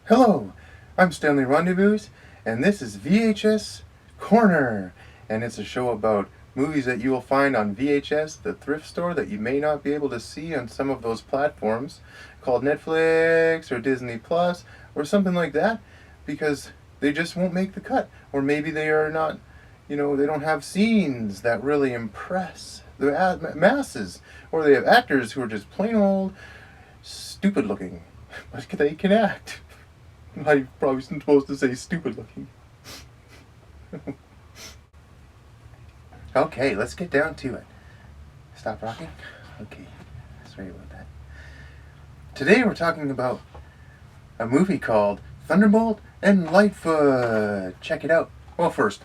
Hello, I'm Stanley Rendesvouse, and this is VHS Corner, and it's a show about movies that you will find on VHS, the thrift store, that you may not be able to see on some of those platforms called Netflix or Disney Plus or something like that, because they just won't make the cut, or maybe they are not, they don't have scenes that really impress the masses, or they have actors who are just plain old stupid looking, but they can act. I probably wasn't supposed to say stupid looking. Okay, let's get down to it. Stop rocking? Okay, sorry about that. Today we're talking about a movie called Thunderbolt and Lightfoot. Check it out. Well, first,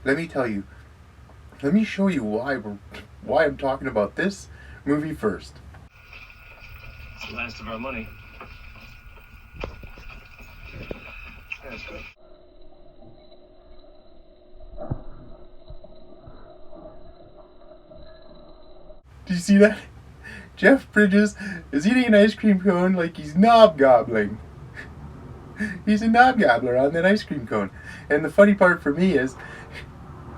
let me show you why I'm talking about this movie first. It's the last of our money. That's good. Do you see that? Jeff Bridges is eating an ice cream cone like he's knob-gobbling. He's a knob-gobbler on that ice cream cone. And the funny part for me is,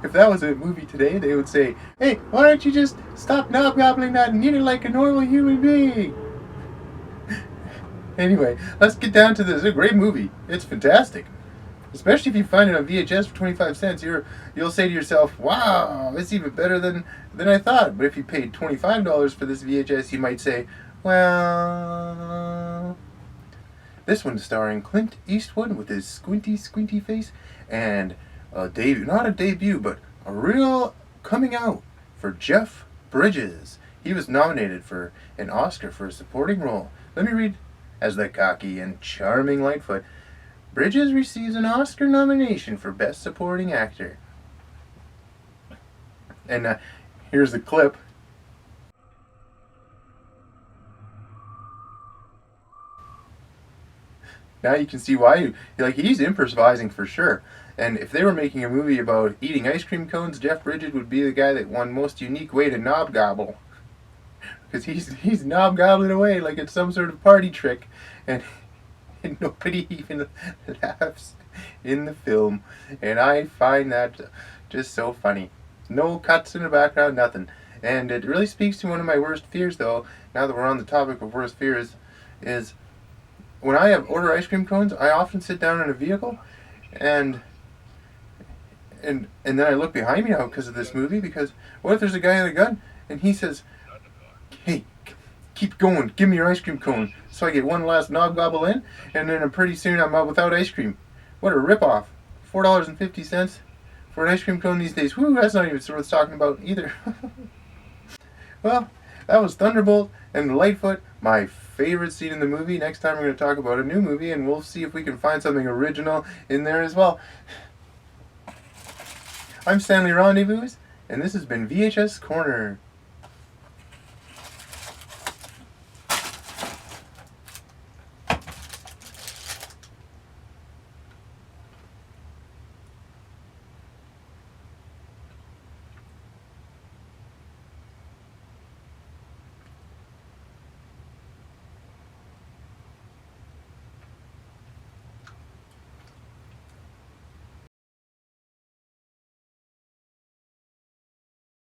if that was a movie today, they would say, "Hey, why don't you just stop knob-gobbling that and eat it like a normal human being?" Anyway, let's get down to this. It's a great movie. It's fantastic. Especially if you find it on VHS for 25 cents, you'll say to yourself, "Wow, it's even better than I thought." But if you paid $25 for this VHS, you might say, "Well..." This one's starring Clint Eastwood with his squinty face, and not a debut, but a real coming out for Jeff Bridges. He was nominated for an Oscar for a supporting role. Let me read. As the cocky and charming Lightfoot, Bridges receives an Oscar nomination for Best Supporting Actor. And here's the clip. Now you can see why he's improvising for sure. And if they were making a movie about eating ice cream cones, Jeff Bridges would be the guy that won Most Unique Way to Knob Gobble. Because he's knob-gobbling away like it's some sort of party trick, and nobody even laughs in the film, and I find that just so funny. No cuts in the background, nothing. And it really speaks to one of my worst fears, though, now that we're on the topic of worst fears, is when I order ice cream cones, I often sit down in a vehicle, and then I look behind me now because of this movie, because what if there's a guy with a gun, and he says, "Hey, keep going, give me your ice cream cone," so I get one last knob gobble in, and then pretty soon I'm out without ice cream. What a ripoff. $4.50 for an ice cream cone these days. Whew, that's not even worth talking about either. Well, that was Thunderbolt and Lightfoot, my favorite scene in the movie. Next time we're going to talk about a new movie, and we'll see if we can find something original in there as well. I'm Stanley Rendesvouse, and this has been VHS Corner.